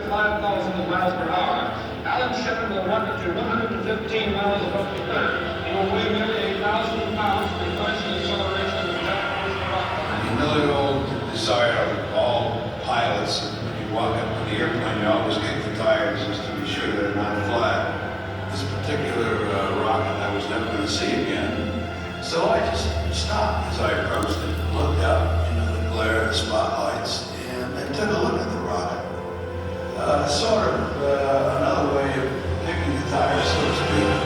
5,000 miles per hour. Alan Shepard will rocket to 115 miles above the Earth. He will weigh nearly 1,000 pounds because the acceleration of the jet rocket. The million-old desire of all pilots, when you walk up to the airplane, you always kick the tires just to be sure they're not flat. This particular rocket I was never going to see again. So I just stopped as I approached it, looked out into the glare of the spotlights, and I took a look at the rocket. Sort of another way of kicking the tires, so to speak.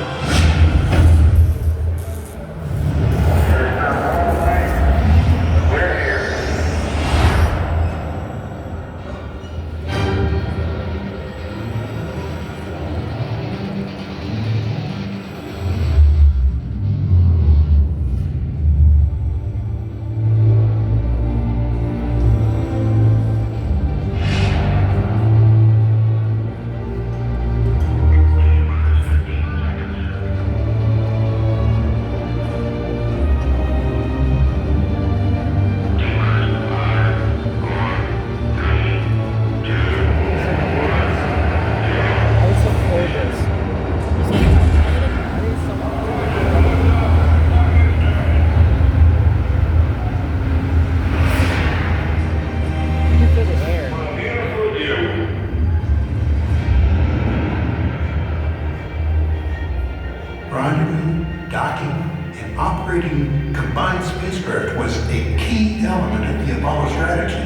Operating combined spacecraft was a key element of the Apollo strategy.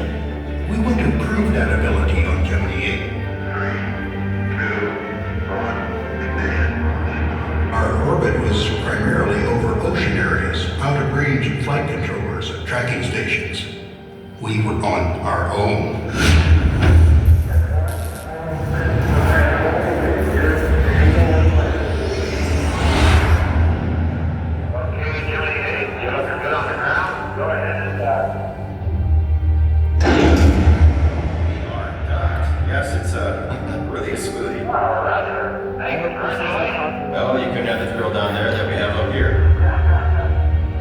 We want to prove that ability on Gemini 8. 3, 2, 1, ignition. Our orbit was primarily over ocean areas, out of range of flight controllers and tracking stations. We were on our own. No, you couldn't have the drill down there that we have up here.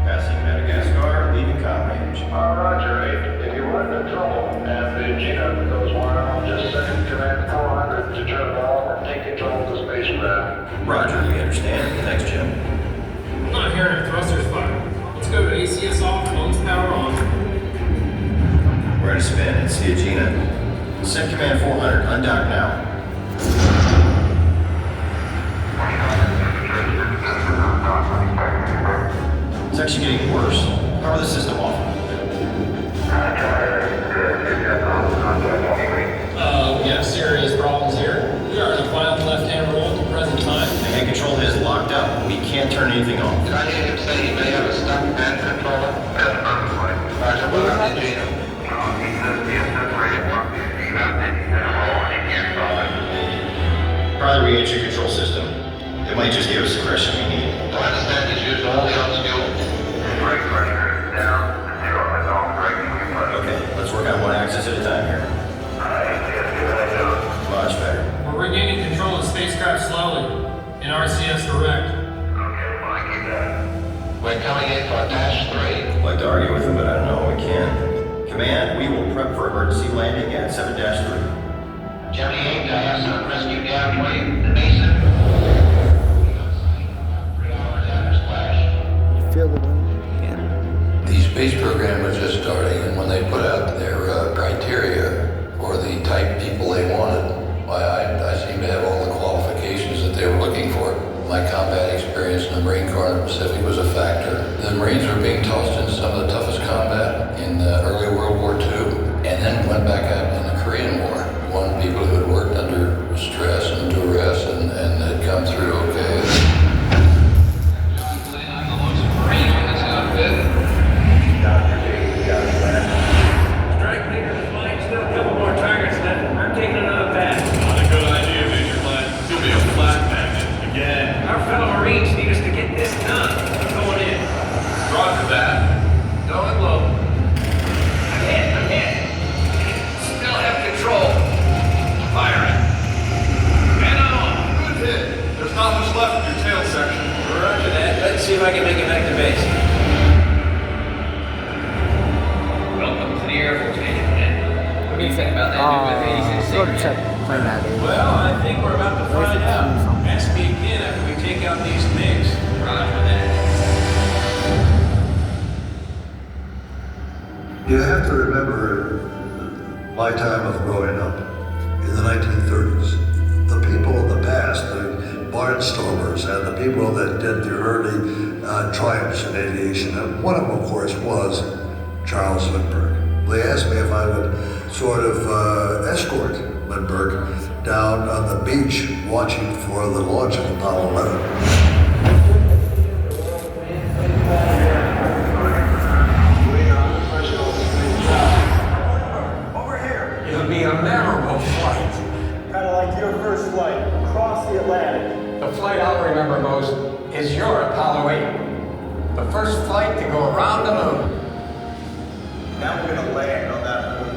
Passing Madagascar, leaving com range. Roger, 8. If you run into trouble and the Gina goes wild, just send command 400 to turn off and take control of the spacecraft. Roger, we understand. Thanks, Jim. I'm not hearing a thrusters fire. Let's go to ACS off, phones power on. We're at a spin and see a Gina. Send command 400, undock now. It's actually getting worse. Power the system off. We have serious problems here. We are in a final left-hand roll at the present time. The hand control is locked up. We can't turn anything on. Did I hear him say he may have a stuck hand controller? Yes, perfectly. Roger, what about the Gina? He says the separated work is even and he can't solve it. Try the re-entry control system. It might just give us the correction we need. Do I understand he's used all the fuel? Brake pressure down to 0 and all braking replaced. Okay, let's work on one axis at a time here. Much better. We're regaining control of the spacecraft slowly. In RCS direct. Okay, fine, keep that. We're coming in for dash 3. I'd like to argue with him, but I don't know if we can. Command, we will prep for emergency landing at 7-3. Gemini 8, I have some rescue downplane. The Mason. Feel the wind? Yeah. The space program was just starting, and when they put out their criteria for the type people they wanted, I seem to have all the qualifications that they were looking for. My combat experience in the Marine Corps in the Pacific was a factor. The Marines were being tossed into some of the toughest combat in early World War II, and then went back out in the Korean War. One people who had worked under stress and duress and had come through okay. go to check, find that. Well, I think we're about to find out. Ask me again after we take out these MiGs. Roger that. You have to remember my time of growing up in the 1930s. The people of the past, the barnstormers and the people that did the early triumphs in aviation, and one of them, of course, was Charles Lindbergh. They asked me if I would sort of escort Lindbergh down on the beach watching for the launch of Apollo 11. It'll be a memorable flight. Kind of like your first flight across the Atlantic. The flight I'll remember most is your Apollo 8. The first flight to go around the moon. Now we're going to land on that moon.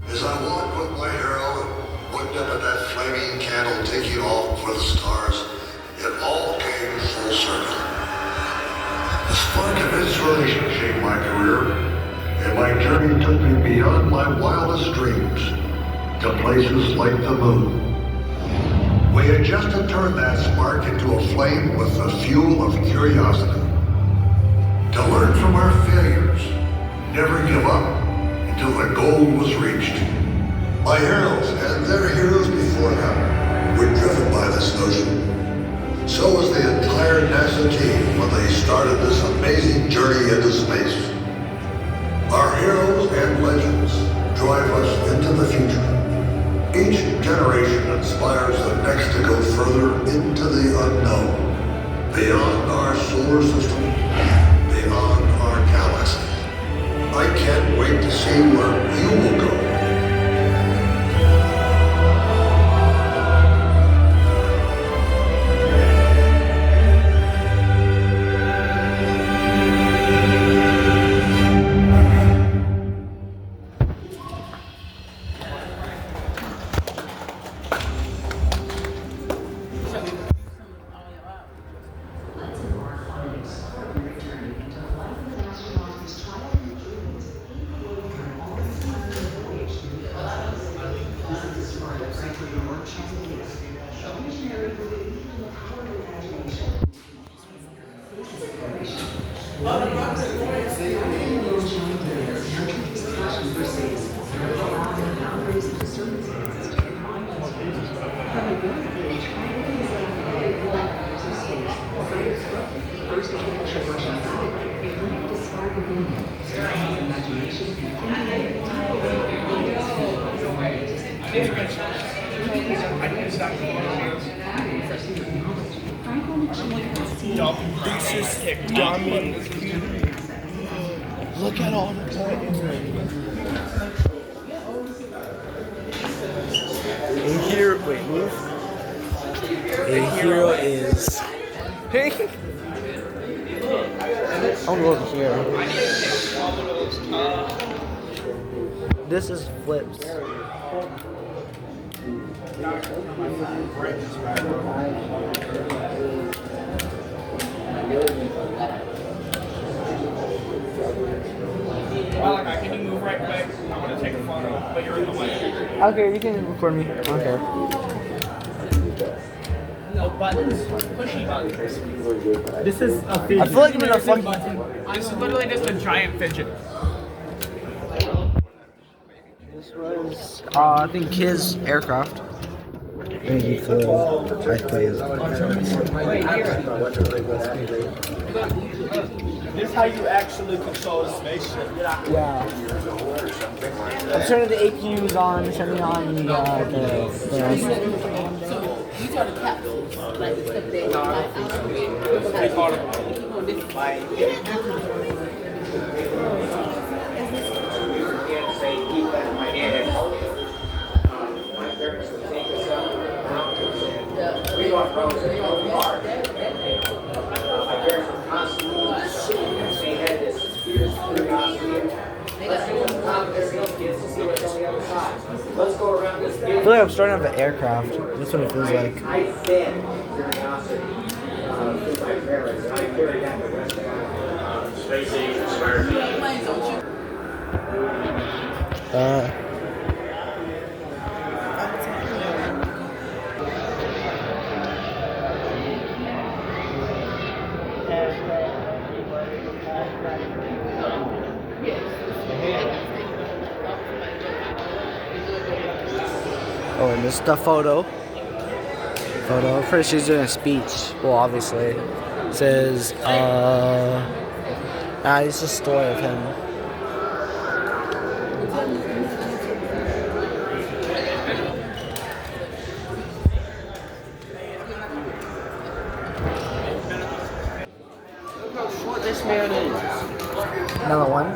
As I walked with my hero and looked up at that flaming candle taking off for the stars, it all came full circle. The spark of inspiration shaped my career, and my journey took me beyond my wildest dreams to places like the moon. We had just to turn that spark into a flame with the fuel of curiosity. To learn from our failures, never give up until the goal was reached. My heroes and their heroes before them were driven by this notion. So was the entire NASA team when they started this amazing journey into space. Our heroes and legends drive us into the future. Each generation inspires the next to go further into the unknown, beyond our solar system, beyond our galaxy. I can't wait to see where you will go. Look at all the buttons. And here, wait, move. And here is. Hey! I want to go over here. This is flips. Malachi, can you move right quick? I want to take a photo, but you're in the way. Okay, you can record me. Okay. No buttons. Pushy buttons. This is a I feel like I'm in a fucking. This is literally just a giant fidget. This was, I think his aircraft. Thank you for This is how you actually control the spaceship. Yeah. I'm turning the APUs on, turning on the These are the capsules, like the stuff they I feel like I'm starting off an aircraft. That's what it feels like. Oh, and this is the photo. Pretty sure he's doing a speech. Well, obviously. It says, it's a story of him. Look how short this man is. Another one.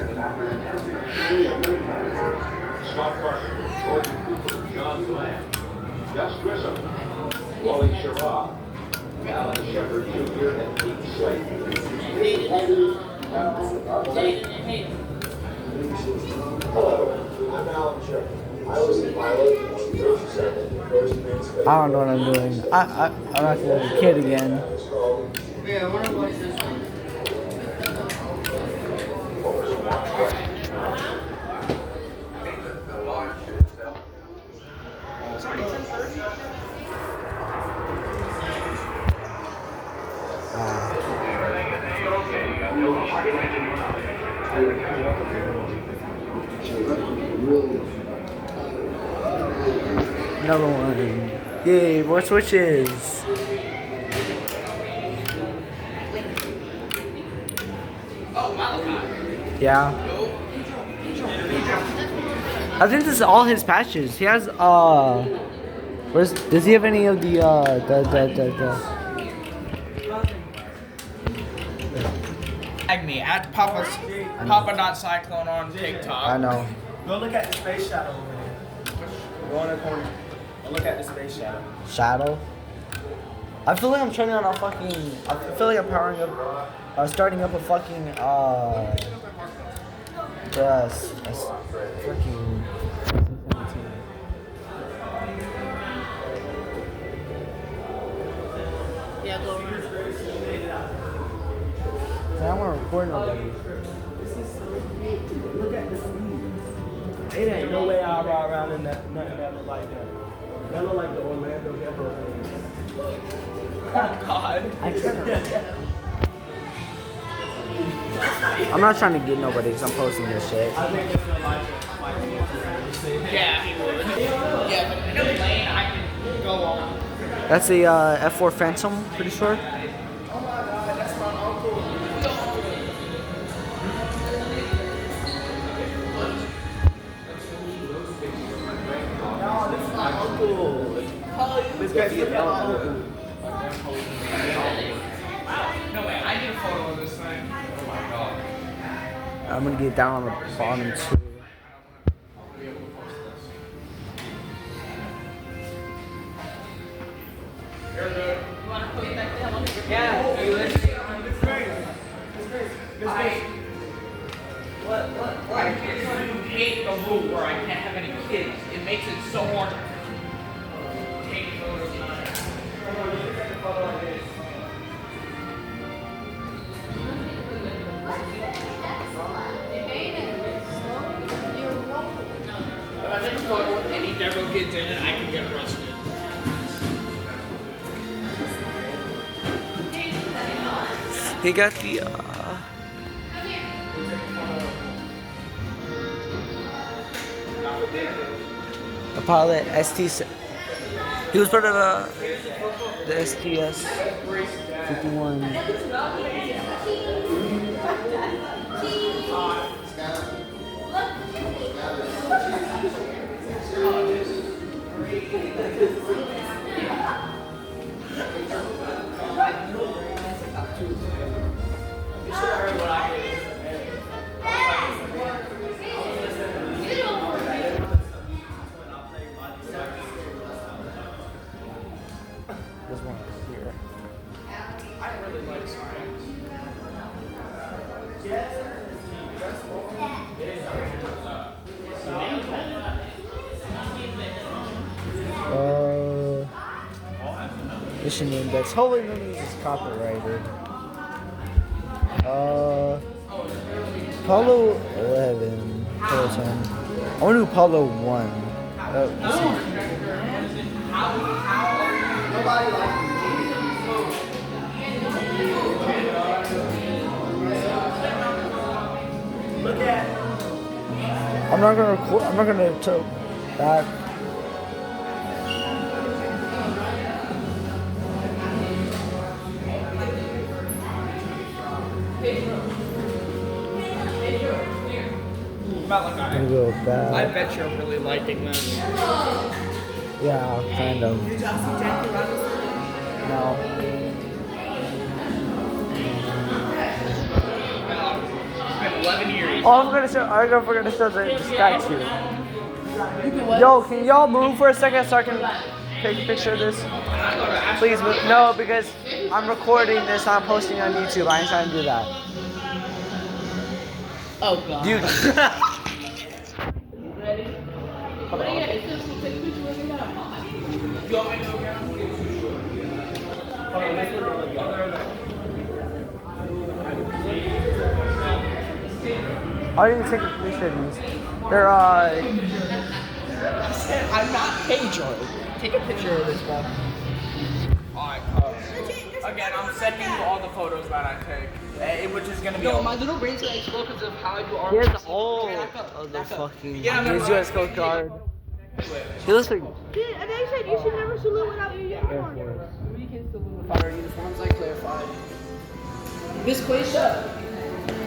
Scott Parker, Jordan Cooper, John Bland, Gus Grissom, Wally Sherrod, Alan Shepard Jr., and Pete Slate. Hello, I'm Alan Shepard. I was the pilot on 37, the first man's I don't know what I'm doing. I'm not gonna be a kid again. Yeah, I wanna watch this one. Another one. Yay, more switches. Yeah. I think this is all his patches. He has does he have any of the Tag me at Papa.Cyclone on TikTok. I know. Go look at the space shuttle over there. Go in the corner. Go look at the space shuttle. Shadow. I feel like I'm turning on a fucking. I feel like I'm powering up, starting up a fucking freaking. Yeah, go over. I don't want to record nobody. Look at the sleeves. It ain't no way I'll ride around in that, nothing that look like that. That look like the Orlando Depot thing. Oh God. I'm not trying to get nobody because I'm posting this shit. I think it's like yeah, he would. Yeah, but in a lane I can go on. That's the F4 Phantom, pretty sure. Oh my God, that's my uncle. No, this is my uncle. This guy's your uncle. No way, I need a photo of this thing. Oh my God. I'm gonna get down on the bottom too. I hate the rule where I can't have any kids. It makes it so hard to take photos. If I take a photo with any Devo kids in it, I can get arrested. He got the pilot ST. He was part of the STS 51. This one here. I really like science. Mission index. Hopefully none of this is copyrighted. Apollo 11, Apollo 10. I want to do Apollo 1. Look at. I'm not gonna record. I'm not gonna tilt back. I'm gonna go back. I bet you're really liking this. Yeah, kind of. Did y'all see Jackie Robinson? No. It's been 11 years. Oh, I'm gonna show. I'm gonna show the statue. You can what? Yo, can y'all move for a second so I can take a picture of this? Please move. No, because I'm recording this. I'm posting on YouTube. I ain't trying to do that. Oh god. Dude. Ready? Hold on. Yeah, it's just take a picture of it now. You want me to go around? Hold on, let's put it I didn't take a picture of these. They're I'm not Pedro. Take a picture of this guy. Alright, again, I'm sending you all the photos that I take. Which is gonna be. No, my little brain's gonna explode because of how I do arms. Here's all of the fucking his US Coast Guard. He looks like Dude, and they said you should never salute without your Air uniform. Force. We can salute without our uniforms, I clarified. This question.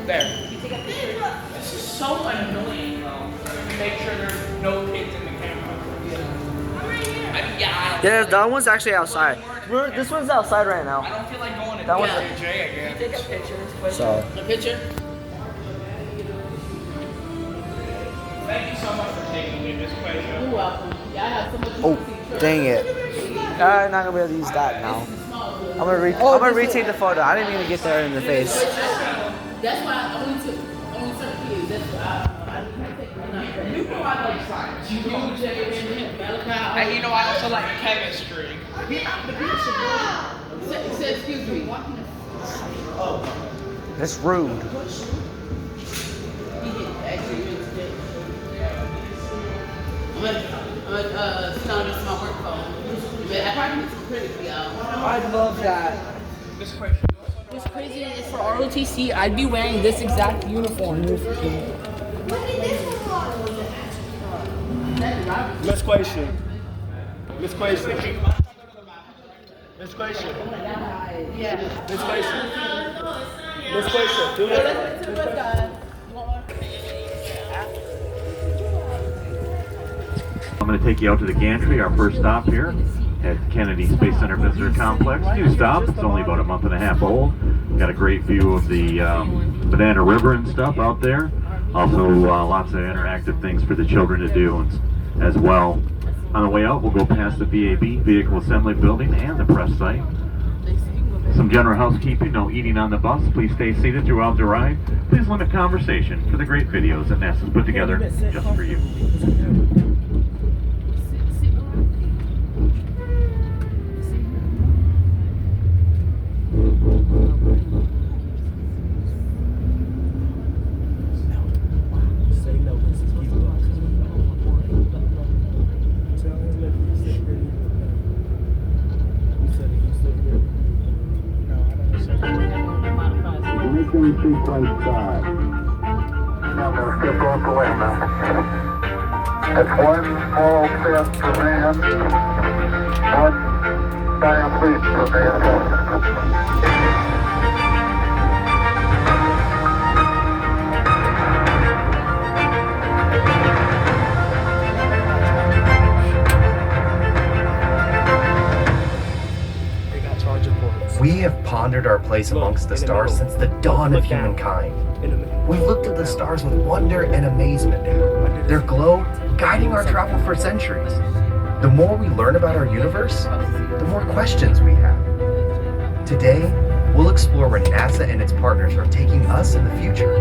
There. This is so annoying, though. Make sure there's no kids in the camera. Yeah. Yeah, that one's actually outside. This one's outside right I now. don't feel like going to That one's DJ again. Take a picture. So. A picture? Thank you so much for taking me this question. You're welcome. Yeah, I have so much Oh, dang it. I'm not gonna be able to use that now. I'm gonna retake the photo. I didn't even get there in the face. That's why I only took certain kids. That's why I didn't take one. You know I like science. You know And you know I also like chemistry. Say excuse me. That's rude. I'm gonna start this my work phone. But I probably need some critically out. I love that. This question. What's crazy is for ROTC, I'd be wearing this exact uniform. Miss question. Miss question. Miss question. Yeah. Miss question. Miss question. Do that. I'm going to take you out to the gantry, our first stop here at Kennedy Space Center Visitor Complex. New stop, it's only about a month and a half old. Got a great view of the Banana River and stuff out there. Also lots of interactive things for the children to do as well. On the way out, we'll go past the VAB, Vehicle Assembly Building, and the press site. Some general housekeeping, no eating on the bus. Please stay seated throughout the ride. Please limit conversation for the great videos that NASA's put together just for you. Ignition sequence start. Now we'll skip off the way, man. It's one small step for man, one giant leap for mankind. We have pondered our place amongst the stars since the dawn of humankind. We've looked at the stars with wonder and amazement. Their glow guiding our travel for centuries. The more we learn about our universe, the more questions we have. Today, we'll explore where NASA and its partners are taking us in the future.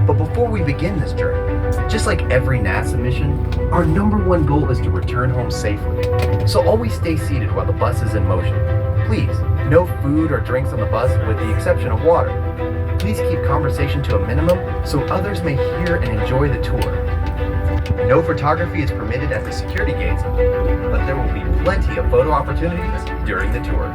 But before we begin this journey, just like every NASA mission, our #1 goal is to return home safely. So always stay seated while the bus is in motion. Please, no food or drinks on the bus with the exception of water. Please keep conversation to a minimum so others may hear and enjoy the tour. No photography is permitted at the security gates, but there will be plenty of photo opportunities during the tour.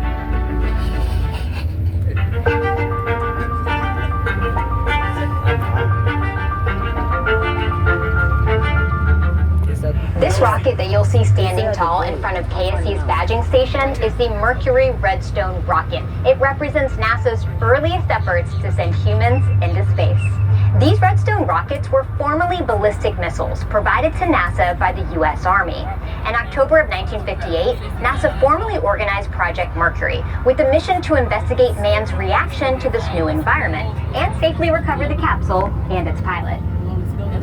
Is that This rocket that you'll see standing tall in front of KSC's badging station is the Mercury Redstone rocket. It represents NASA's earliest efforts to send humans into space. These Redstone rockets were formerly ballistic missiles provided to NASA by the U.S. Army. In October of 1958, NASA formally organized Project Mercury with the mission to investigate man's reaction to this new environment and safely recover the capsule and its pilot.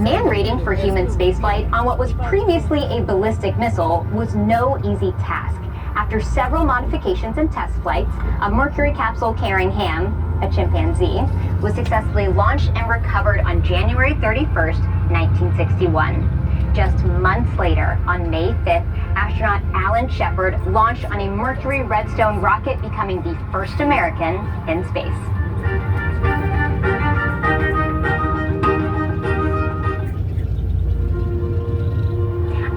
Man rating for human spaceflight on what was previously a ballistic missile was no easy task. After several modifications and test flights, a Mercury capsule carrying Ham, a chimpanzee, was successfully launched and recovered on January 31st, 1961. Just months later, on May 5th, astronaut Alan Shepard launched on a Mercury Redstone rocket, becoming the first American in space.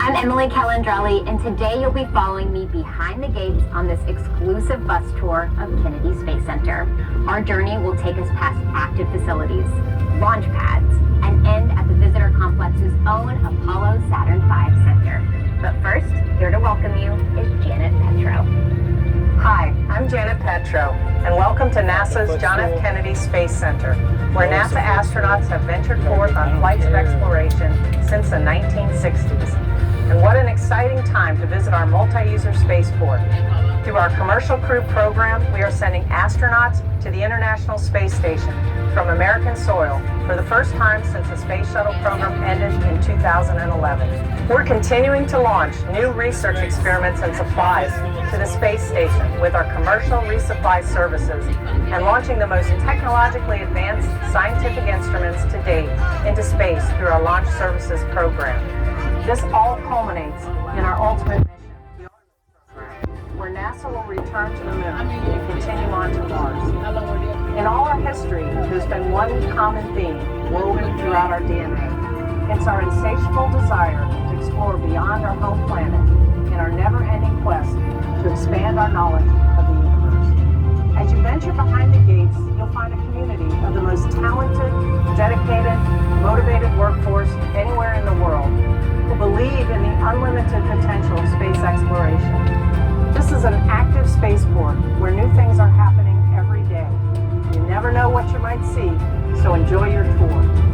I'm Emily Calandrelli, and today you'll be following me behind the gates on this exclusive bus tour of Kennedy Space Center. Our journey will take us past active facilities, launch pads, and end at the visitor complex's own Apollo Saturn V Center. But first, here to welcome you is Janet Petro. Hi, I'm Janet Petro, and welcome to NASA's John F. Kennedy Space Center, where NASA astronauts have ventured forth on flights of exploration since the 1960s. And what an exciting time to visit our multi-user spaceport. Through our Commercial Crew program, we are sending astronauts to the International Space Station from American soil for the first time since the Space Shuttle program ended in 2011. We're continuing to launch new research experiments and supplies to the space station with our commercial resupply services and launching the most technologically advanced scientific instruments to date into space through our Launch Services program. This all culminates in our ultimate mission, where NASA will return to the moon and continue on to Mars. In all our history, there's been one common theme woven throughout our DNA. It's our insatiable desire to explore beyond our home planet in our never-ending quest to expand our knowledge of the universe. As you venture behind the gates, you'll find a community of the most talented, dedicated, motivated workforce anywhere in the world who believe in the unlimited potential of space exploration. This is an active spaceport where new things are happening every day. You never know what you might see, so enjoy your tour.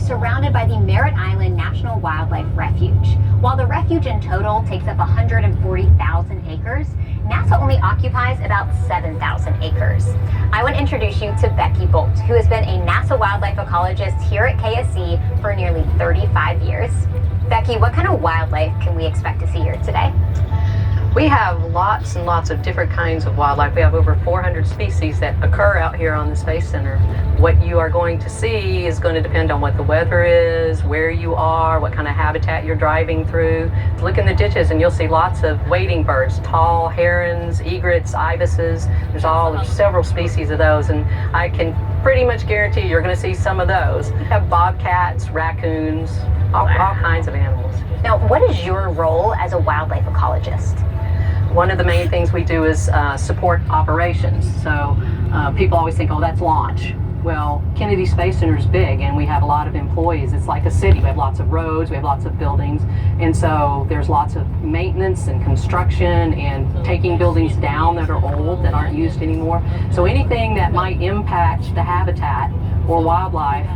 Surrounded by the Merritt National Wildlife Refuge. While the refuge in total takes up 140,000 acres, NASA only occupies about 7,000 acres. I want to introduce you to Becky Bolt, who has been a NASA wildlife ecologist here at KSC for nearly 35 years. Becky, what kind of wildlife can we expect to see here today? We have lots and lots of different kinds of wildlife. We have over 400 species that occur out here on the Space Center. What you are going to see is going to depend on what the weather is, where you are, what kind of habitat you're driving through. Look in the ditches and you'll see lots of wading birds, tall herons, egrets, ibises. There's several species of those, and I can pretty much guarantee you're going to see some of those. We have bobcats, raccoons, all kinds of animals. Now, what is your role as a wildlife ecologist? One of the main things we do is support operations. So people always think, oh, that's launch. Well, Kennedy Space Center is big and we have a lot of employees. It's like a city. We have lots of roads, we have lots of buildings. And so there's lots of maintenance and construction and taking buildings down that are old, that aren't used anymore. So anything that might impact the habitat or wildlife,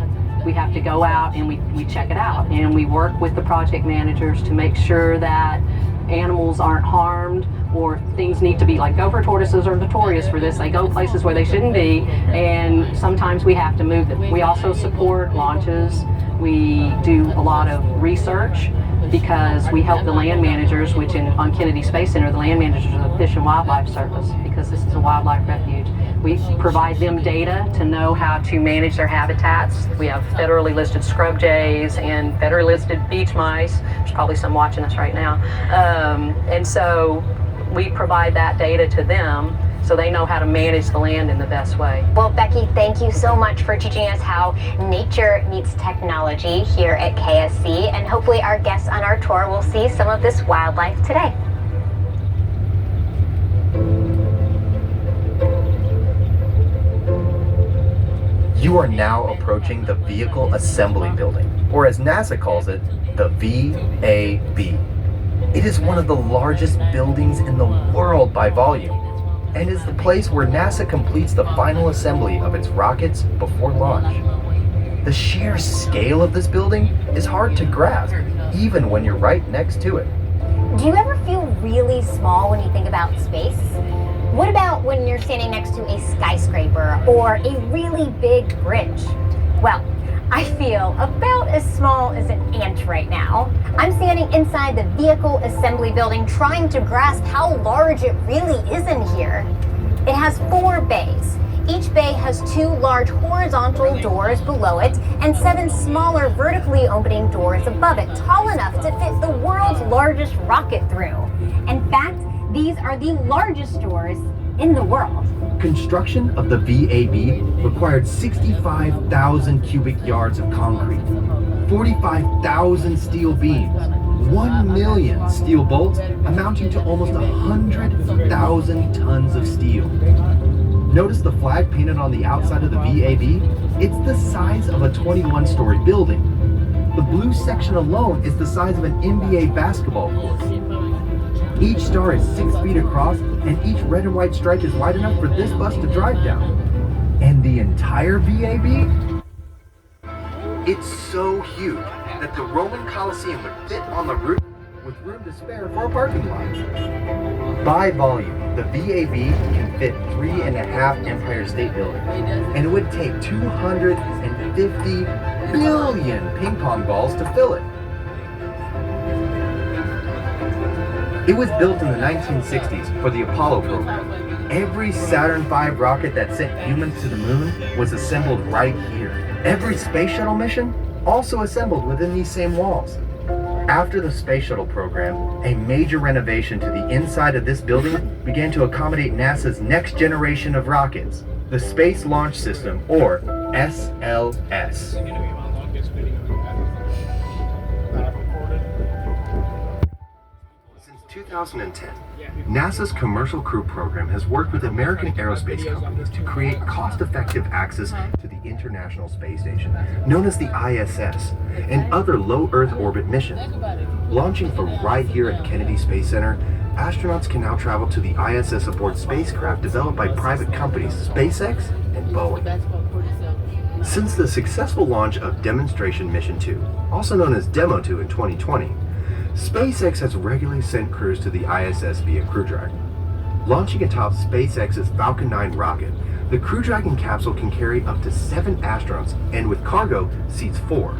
we have to go out and we check it out. And we work with the project managers to make sure that animals aren't harmed, or things need to be, like gopher tortoises are notorious for this. They go places where they shouldn't be, and sometimes we have to move them. We also support launches. We do a lot of research because we help the land managers, which on Kennedy Space Center, the land managers are the Fish and Wildlife Service, because this is a wildlife refuge. We provide them data to know how to manage their habitats. We have federally listed scrub jays and federally listed beach mice. There's probably some watching us right now. And so we provide that data to them so they know how to manage the land in the best way. Well, Becky, thank you so much for teaching us how nature meets technology here at KSC, and hopefully our guests on our tour will see some of this wildlife today. You are now approaching the Vehicle Assembly Building, or as NASA calls it, the VAB. It is one of the largest buildings in the world by volume, and is the place where NASA completes the final assembly of its rockets before launch. The sheer scale of this building is hard to grasp, even when you're right next to it. Do you ever feel really small when you think about space? What about when you're standing next to a skyscraper or a really big bridge? Well, I feel about as small as an ant right now. I'm standing inside the Vehicle Assembly Building trying to grasp how large it really is in here. It has 4 bays. Each bay has 2 large horizontal doors below it and 7 smaller vertically opening doors above it, tall enough to fit the world's largest rocket through. In fact, these are the largest doors in the world. Construction of the VAB required 65,000 cubic yards of concrete, 45,000 steel beams, 1 million steel bolts amounting to almost 100,000 tons of steel. Notice the flag painted on the outside of the VAB? It's the size of a 21-story building. The blue section alone is the size of an NBA basketball court. Each star is 6 feet across, and each red and white stripe is wide enough for this bus to drive down. And the entire VAB? It's so huge that the Roman Colosseum would fit on the roof with room to spare for a parking lot. By volume, the VAB can fit 3.5 Empire State Buildings, and it would take 250 billion ping pong balls to fill it. It was built in the 1960s for the Apollo program. Every Saturn V rocket that sent humans to the moon was assembled right here. Every space shuttle mission also assembled within these same walls. After the space shuttle program, a major renovation to the inside of this building began to accommodate NASA's next generation of rockets, the Space Launch System, or SLS. 2010, NASA's Commercial Crew Program has worked with American aerospace companies to create cost-effective access to the International Space Station, known as the ISS, and other low Earth orbit missions. Launching from right here at Kennedy Space Center, astronauts can now travel to the ISS aboard spacecraft developed by private companies SpaceX and Boeing. Since the successful launch of Demonstration Mission 2, also known as Demo 2 in 2020, SpaceX has regularly sent crews to the ISS via Crew Dragon. Launching atop SpaceX's Falcon 9 rocket, the Crew Dragon capsule can carry up to 7 astronauts and with cargo seats 4.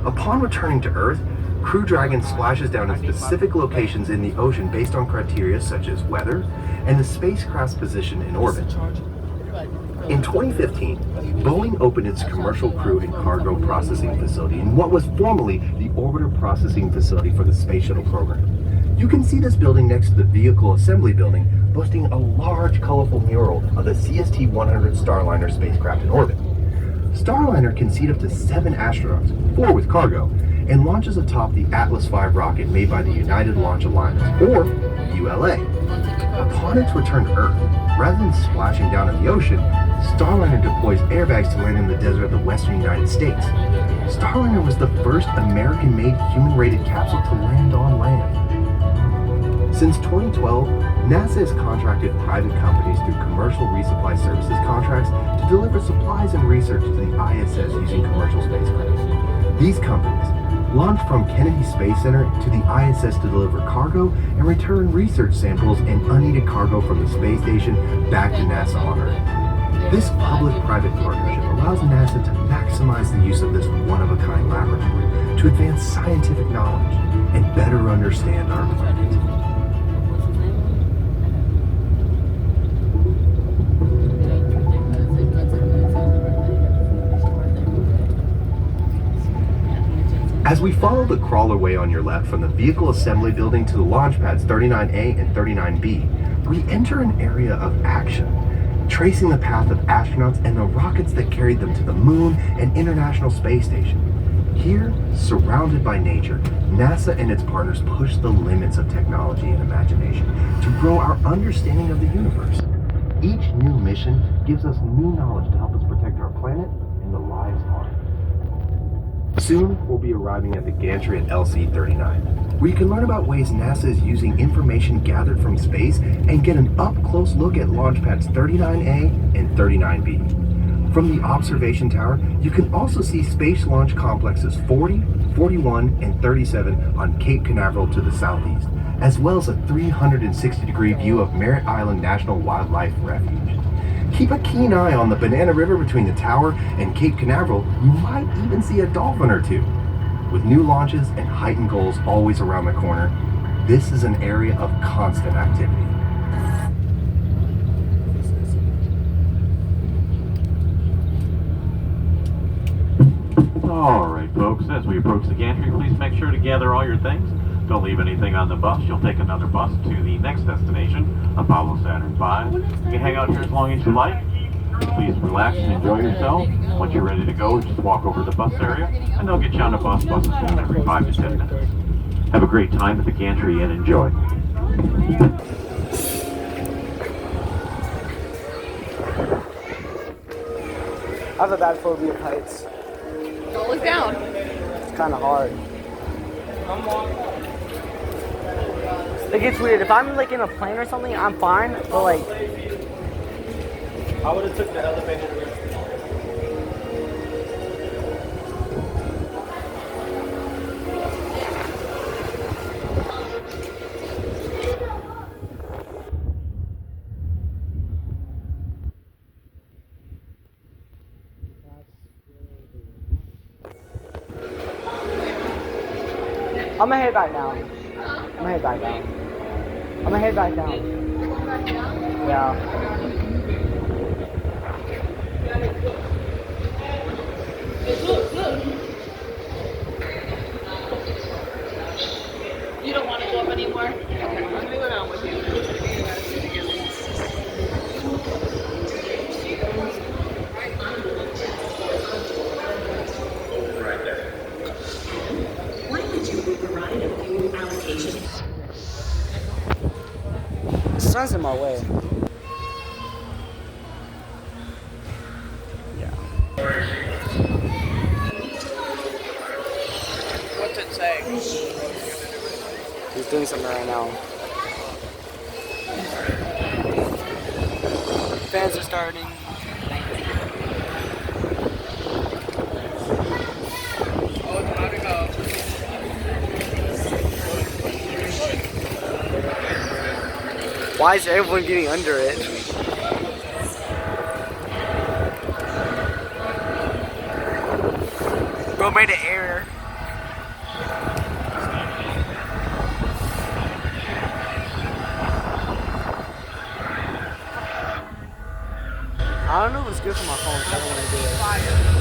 Upon returning to Earth, Crew Dragon splashes down in specific locations in the ocean based on criteria such as weather and the spacecraft's position in orbit. In 2015, Boeing opened its Commercial Crew and Cargo Processing Facility in what was formerly the Orbiter Processing Facility for the Space Shuttle program. You can see this building next to the Vehicle Assembly Building, boasting a large, colorful mural of the CST-100 Starliner spacecraft in orbit. Starliner can seat up to 7 astronauts, 4 with cargo, and launches atop the Atlas V rocket made by the United Launch Alliance, or ULA. Upon its return to Earth, rather than splashing down in the ocean, Starliner deploys airbags to land in the desert of the western United States. Starliner was the first American-made human-rated capsule to land on land. Since 2012, NASA has contracted private companies through commercial resupply services contracts to deliver supplies and research to the ISS using commercial spacecraft. These companies launch from Kennedy Space Center to the ISS to deliver cargo and return research samples and unneeded cargo from the space station back to NASA on Earth. This public-private partnership allows NASA to maximize the use of this one-of-a-kind laboratory to advance scientific knowledge and better understand our planet. As we follow the crawlerway on your left from the vehicle assembly building to the launch pads 39A and 39B, we enter an area of action, tracing the path of astronauts and the rockets that carried them to the moon and International Space Station. Here, surrounded by nature, NASA and its partners push the limits of technology and imagination to grow our understanding of the universe. Each new mission gives us new knowledge to help us protect our planet and the lives on it. Soon, we'll be arriving at the gantry at LC-39, where you can learn about ways NASA is using information gathered from space and get an up-close look at launch pads 39A and 39B. From the observation tower, you can also see Space Launch Complexes 40, 41, and 37 on Cape Canaveral to the southeast, as well as a 360-degree view of Merritt Island National Wildlife Refuge. Keep a keen eye on the Banana River between the tower and Cape Canaveral. You might even see a dolphin or two. With new launches and heightened goals always around the corner, this is an area of constant activity. All right, folks, as we approach the gantry, please make sure to gather all your things. Don't leave anything on the bus. You'll take another bus to the next destination, Apollo Saturn V. You can hang out here as long as you like. Please relax and enjoy yourself. Once you're ready to go, just walk over to the bus area, and they'll get you on a bus. Buses going every 5 to 10 minutes. Have a great time at the gantry and enjoy. I have a bad phobia of heights. Don't look down. It's kind of hard. It gets weird. If I'm like in a plane or something, I'm fine. But like, I would have took the elevator. I'm gonna head back down. I'm gonna head back down. I'm gonna head back down. Yeah. Look. You don't want to go up anymore? Okay, I'm gonna go down with you. Right there. Why would you override a fuel allocation? The sun's in my way. Yeah. What's it say? He's doing something right now. Fans are starting. Why is everyone getting under it? Bro made an error. I don't know if it's good for my phone, so I don't want to do it.